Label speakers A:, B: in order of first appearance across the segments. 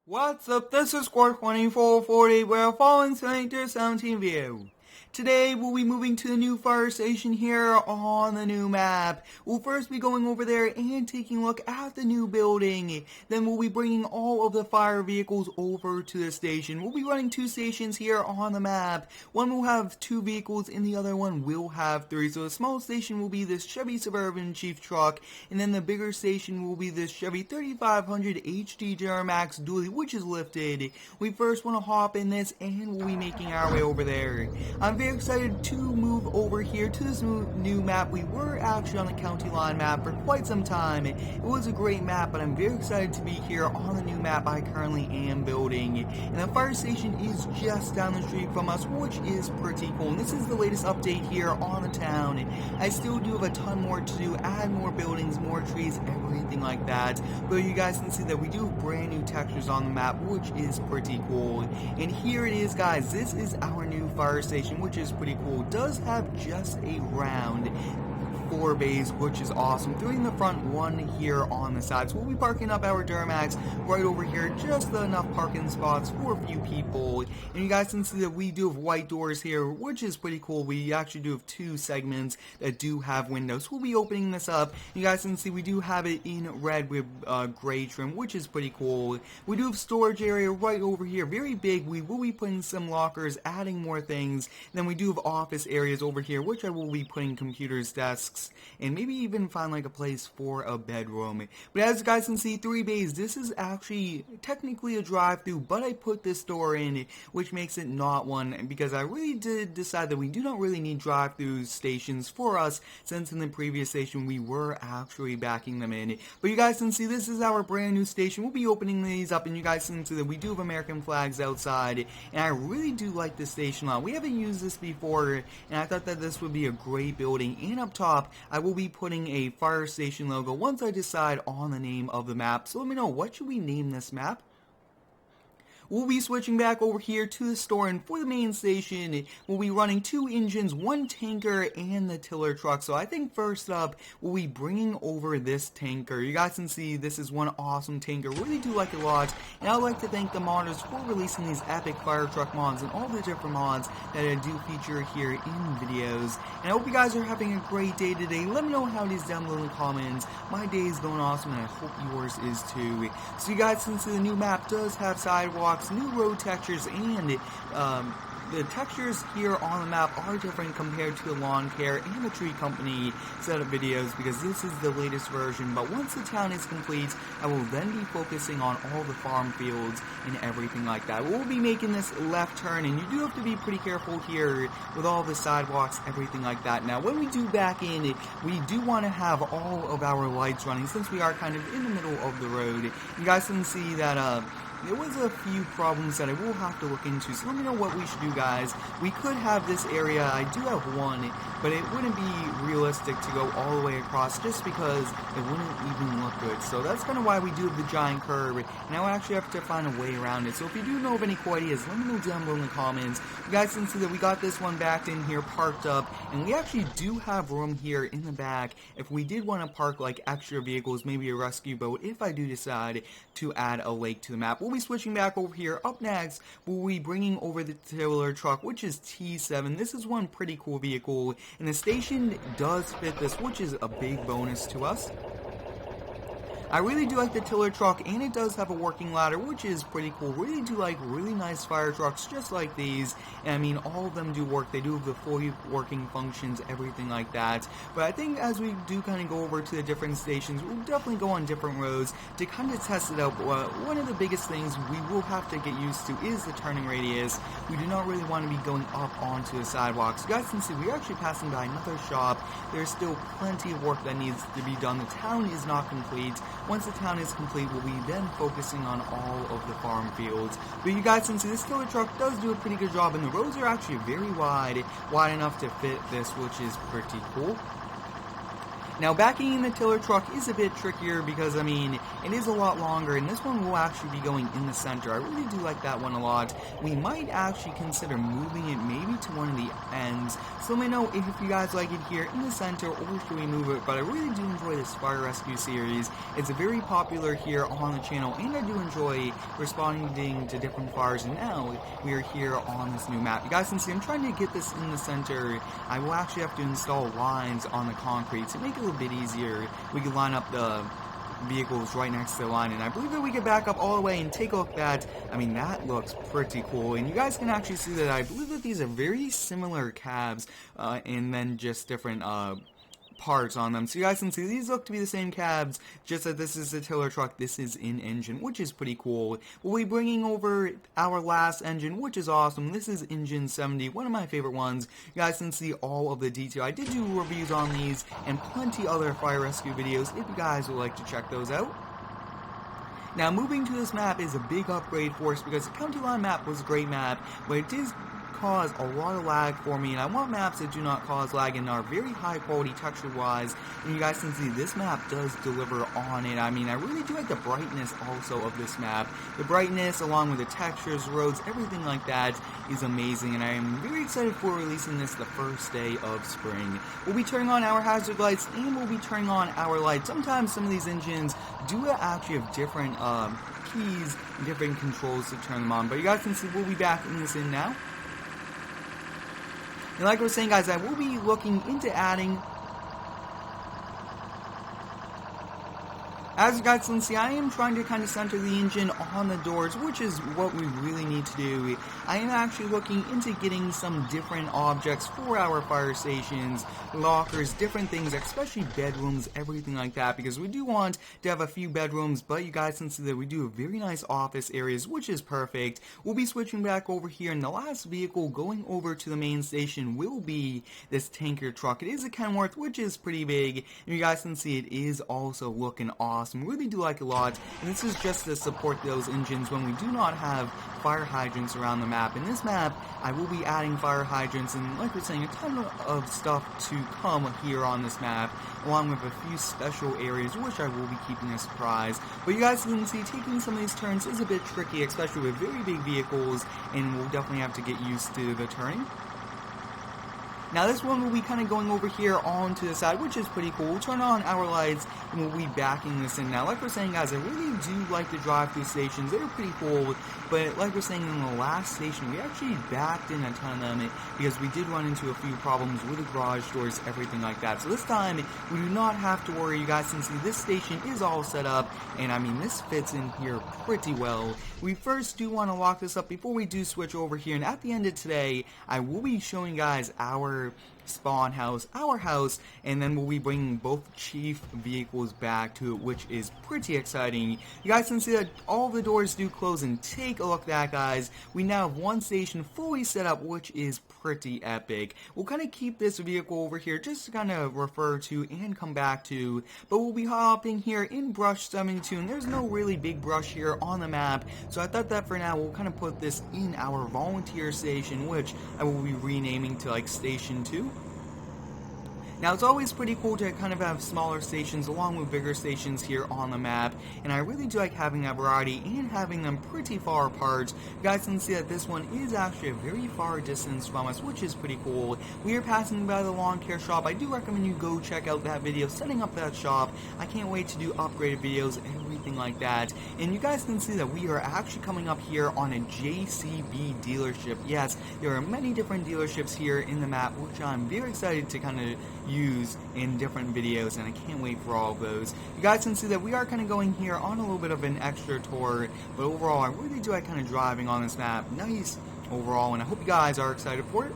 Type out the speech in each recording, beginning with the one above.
A: What's up, this is Squad 2440, we're following Selector 17 view. Today, we'll be moving to the new fire station here on the new map. We'll first be going over there and taking a look at the new building. Then we'll be bringing all of the fire vehicles over to the station. We'll be running two stations here on the map. One will have 2 vehicles and the other one will have 3. So the small station will be this Chevy Suburban Chief truck, and then the bigger station will be this Chevy 3500 HD Duramax dually, which is lifted. We first want to hop in this and we'll be making our way over there. I'm very excited to move over here to this new map. We were actually on the county line map for quite some time. It was a great map, but I'm very excited to be here on the new map I currently am building. And the fire station is just down the street from us, which is pretty cool. And this is the latest update here on the town. I still do have a ton more to do, add more buildings, more trees, everything like that. But you guys can see that we do have brand new textures on the map, which is pretty cool. And here it is, guys. This is our new fire station, which is pretty cool. It does have just a round 4 bays, which is awesome. 3 in the front, 1 here on the side. So we'll be parking up our Duramax right over here, just enough parking spots for a few people. And you guys can see that we do have white doors here, which is pretty cool. We actually do have 2 segments that do have windows. We'll be opening this up. You guys can see we do have it in red with gray trim, which is pretty cool. We do have storage area right over here, very big. We will be putting some lockers, adding more things. And then we do have office areas over here, which I will be putting computers, desks, and maybe even find like a place for a bedroom. But as you guys can see, 3 bays. This is actually technically a drive-through, but I put this door in, which makes it not one, because I really did decide that we do not really need drive-through stations for us, since in the previous station we were actually backing them in. But you guys can see this is our brand new station. We'll be opening these up, and you guys can see that we do have American flags outside, and I really do like this station a lot. We haven't used this before, and I thought that this would be a great building. And up top, I will be putting a fire station logo once I decide on the name of the map. So let me know, what should we name this map? We'll be switching back over here to the store, and for the main station, we'll be running 2 engines, 1 tanker, and the tiller truck. So I think first up, we'll be bringing over this tanker. You guys can see this is one awesome tanker. Really do like it a lot, and I'd like to thank the modders for releasing these epic fire truck mods and all the different mods that I do feature here in videos. And I hope you guys are having a great day today. Let me know how it is down below in the comments. My day is going awesome, and I hope yours is too. So you guys can see the new map does have sidewalks, new road textures, and the textures here on the map are different compared to the lawn care and the tree company setup videos, because this is the latest version. But once the town is complete, I will then be focusing on all the farm fields and everything like that. We'll be making this left turn, and you do have to be pretty careful here with all the sidewalks, everything like that. Now when we do back in, we do want to have all of our lights running, since we are kind of in the middle of the road. You guys can see that there was a few problems that I will have to look into, so let me know what we should do, guys. We could have this area, I do have one, but it wouldn't be realistic to go all the way across, just because it wouldn't even look good. So that's kind of why we do have the giant curve, and now I actually have to find a way around it. So if you do know of any cool ideas, let me know down below in the comments. You guys can see that we got this one backed in here, parked up, and we actually do have room here in the back if we did want to park like extra vehicles, maybe a rescue boat, if I do decide to add a lake to the map. We'll be switching back over here. Up next, we'll be bringing over the tiller truck, which is T7. This is one pretty cool vehicle, and the station does fit this, which is a big bonus to us. I really do like the tiller truck, and it does have a working ladder, which is pretty cool. Really do like really nice fire trucks just like these, and I mean, all of them do work. They do have the fully working functions, everything like that. But I think as we do kind of go over to the different stations, we'll definitely go on different roads to kind of test it out. But one of the biggest things we will have to get used to is the turning radius. We do not really want to be going up onto the sidewalks. You guys can see we're actually passing by another shop. There's still plenty of work that needs to be done. The town is not complete. Once the town is complete, we'll be then focusing on all of the farm fields. But you guys can see this tiller truck does do a pretty good job, and the roads are actually very wide enough to fit this, which is pretty cool. Now backing in the tiller truck is a bit trickier because, I mean, it is a lot longer, and this one will actually be going in the center. I really do like that one a lot. We might actually consider moving it maybe to one of the ends, so let me know if you guys like it here in the center or should we move it. But I really do enjoy this fire rescue series. It's very popular here on the channel, and I do enjoy responding to different fires, and now we are here on this new map. You guys can see I'm trying to get this in the center. I will actually have to install lines on the concrete to make it a bit easier. We can line up the vehicles right next to the line, and I believe that we can back up all the way and take a look at that. I mean, that looks pretty cool, and you guys can actually see that I believe that these are very similar cabs, and then just different parts on them. So you guys can see these look to be the same cabs, just that this is the tiller truck, this is in engine, which is pretty cool. We'll be bringing over our last engine, which is awesome. This is Engine 70, one of my favorite ones. You guys can see all of the detail. I did do reviews on these and plenty other fire rescue videos if you guys would like to check those out. Now moving to this map is a big upgrade for us because the County Line map was a great map, but it did cause a lot of lag for me, and I want maps that do not cause lag and are very high quality texture wise, and you guys can see this map does deliver on it. I mean, I really do like the brightness also of this map. The brightness along with the textures, roads, everything like that is amazing, and I am very excited for releasing this the first day of spring. We'll be turning on our hazard lights and we'll be turning on our lights. Sometimes some of these engines do actually have different keys and different controls to turn them on, but you guys can see we'll be backing this in now. And like I was saying, guys, I will be looking into adding, as you guys can see, I am trying to kind of center the engine on the doors, which is what we really need to do. I am actually looking into getting some different objects for our fire stations, lockers, different things, especially bedrooms, everything like that, because we do want to have a few bedrooms, but you guys can see that we do have very nice office areas, which is perfect. We'll be switching back over here, and the last vehicle going over to the main station will be this tanker truck. It is a Kenworth, which is pretty big, and you guys can see it is also looking awesome. Really do like a lot, and this is just to support those engines when we do not have fire hydrants around the map. In this map, I will be adding fire hydrants and, like we're saying, a ton of stuff to come here on this map, along with a few special areas, which I will be keeping a surprise. But you guys can see taking some of these turns is a bit tricky, especially with very big vehicles, and we'll definitely have to get used to the turning. Now this one will be kind of going over here onto the side, which is pretty cool. We'll turn on our lights and we'll be backing this in. Now like we're saying, guys, I really do like the drive-through stations. They're pretty cool, but like we're saying, in the last station we actually backed in a ton of them because we did run into a few problems with the garage doors, everything like that. So this time we do not have to worry. You guys can see this station is all set up, and I mean this fits in here pretty well. We first do want to lock this up before we do switch over here, and at the end of today I will be showing you guys our spawn house, our house, and then we'll be bringing both chief vehicles back to it, which is pretty exciting. You guys can see that all the doors do close, and take a look at that, guys. We now have one station fully set up, which is pretty epic. We'll kind of keep this vehicle over here just to kind of refer to and come back to, but we'll be hopping here in Brush 72, and there's no really big brush here on the map, so I thought that for now we'll kind of put this in our volunteer station, which I will be renaming to like Station 2. Now it's always pretty cool to kind of have smaller stations along with bigger stations here on the map, and I really do like having that variety and having them pretty far apart. You guys can see that this one is actually a very far distance from us, which is pretty cool. We are passing by the lawn care shop. I do recommend you go check out that video setting up that shop. I can't wait to do upgraded videos, everything like that. And you guys can see that we are actually coming up here on a JCB dealership. Yes, there are many different dealerships here in the map, which I'm very excited to kind of use in different videos, and I can't wait for all of those. You guys can see that we are kind of going here on a little bit of an extra tour, but overall I really do like kind of driving on this map. Nice overall, and I hope you guys are excited for it.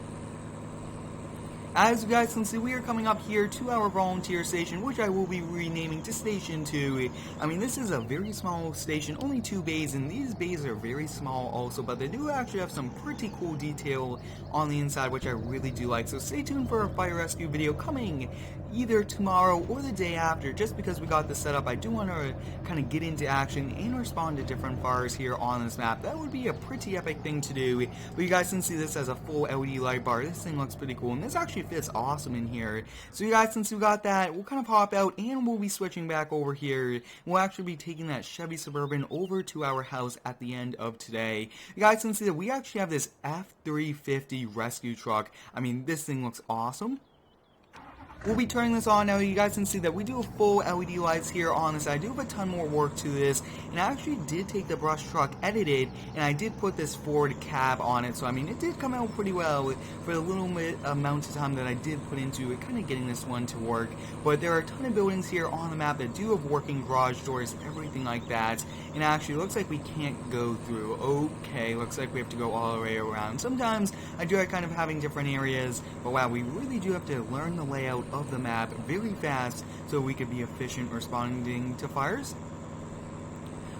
A: As you guys can see, we are coming up here to our volunteer station, which I will be renaming to Station 2. I mean, this is a very small station, only 2 bays, and these bays are very small also, but they do actually have some pretty cool detail on the inside, which I really do like. So stay tuned for a fire rescue video coming either tomorrow or the day after. Just because we got this set up, I do want to kind of get into action and respond to different fires here on this map. That would be a pretty epic thing to do. But you guys can see this as a full LED light bar. This thing looks pretty cool, and there's actually really fits awesome in here. So you guys, since we got that, we'll kind of hop out and we'll be switching back over here. We'll actually be taking that Chevy Suburban over to our house at the end of today. You guys can see that we actually have this F-350 rescue truck. I mean, this thing looks awesome. We'll be turning this on now. You guys can see that we do have full LED lights here on this. I do have a ton more work to this, and I actually did take the brush truck, edited, and I did put this Ford cab on it. So I mean, it did come out pretty well for the little bit amount of time that I did put into it, kind of getting this one to work. But there are a ton of buildings here on the map that do have working garage doors, everything like that. And actually, it looks like we can't go through. Okay, looks like we have to go all the way around. Sometimes I do like kind of having different areas, but wow, we really do have to learn the layout of the map very fast so we could be efficient responding to fires.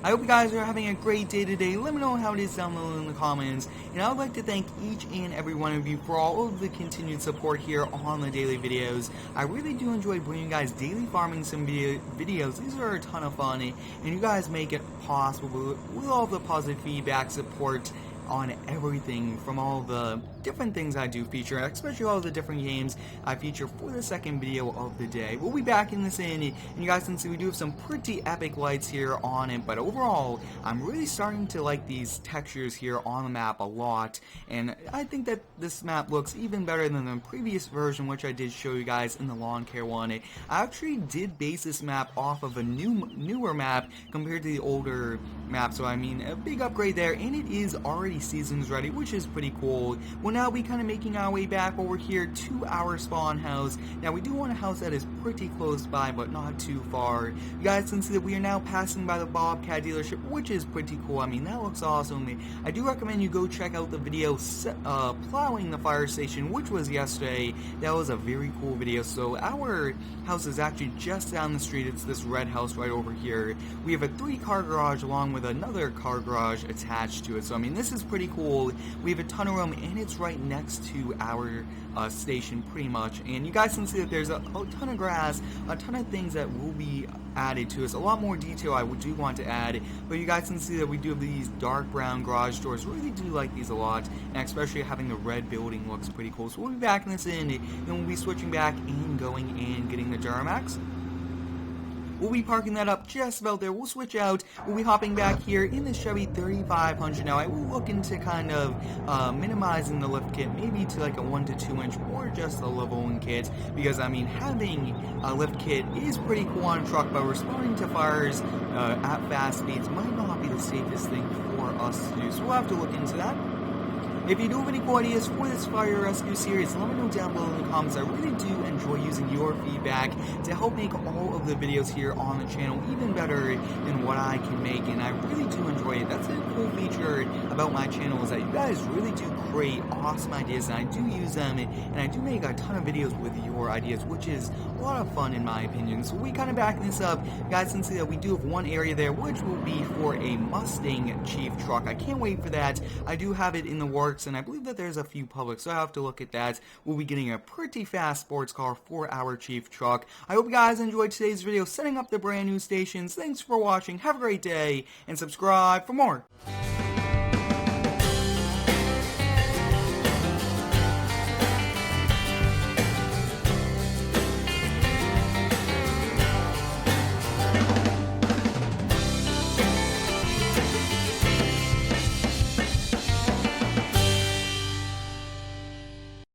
A: I hope you guys are having a great day today. Let me know how it is down below in the comments. And I would like to thank each and every one of you for all of the continued support here on the daily videos. I really do enjoy bringing you guys daily farming sim videos. These are a ton of fun, and you guys make it possible with all the positive feedback, support on everything from all the different things I do feature, especially all the different games I feature for the second video of the day. We'll be back in this and you guys can see we do have some pretty epic lights here on it, but overall, I'm really starting to like these textures here on the map a lot, and I think that this map looks even better than the previous version, which I did show you guys in the lawn care one. I actually did base this map off of a newer map compared to the older map, so I mean, a big upgrade there, and it is already seasons ready, which is pretty cool. We'll now be kind of making our way back over here to our spawn house. Now we do want a house that is pretty close by, but not too far. You guys can see that we are now passing by the Bobcat dealership, which is pretty cool. I mean, that looks awesome. I do recommend you go check out the video plowing the fire station, which was yesterday. That was a very cool video. So our house is actually just down the street. It's this red house right over here. We have a 3-car garage along with another car garage attached to it. So I mean, this is pretty cool. We have a ton of room, and it's right next to our station pretty much. And you guys can see that there's a ton of grass, a ton of things that will be added to us, a lot more detail I do want to add, but you guys can see that we do have these dark brown garage doors. Really do like these a lot, and especially having the red building looks pretty cool. So we'll be back in this end, and we'll be switching back and going and getting the Duramax. We'll be parking that up just about there. We'll switch out. We'll be hopping back here in the Chevy 3500. Now, I will look into kind of minimizing the lift kit, maybe to like a 1 to 2 inch or just a leveling kit, because I mean, having a lift kit is pretty cool on a truck, but responding to fires at fast speeds might not be the safest thing for us to do. So we'll have to look into that. If you do have any cool ideas for this fire rescue series, let me know down below in the comments. I really do enjoy using your feedback to help make all of the videos here on the channel even better than what I can make, and I really do enjoy it. That's a cool feature about my channel, is that you guys really do create awesome ideas, and I do use them, and I do make a ton of videos with your ideas, which is a lot of fun in my opinion. So we kind of back this up. You guys can see that we do have one area there, which will be for a Mustang Chief truck. I can't wait for that. I do have it in the works, and I believe that there's a few public, so I have to look at that. We'll be getting a pretty fast sports car for our Chief truck. I hope you guys enjoyed today's video setting up the brand new stations. Thanks for watching, have a great day, and subscribe for more.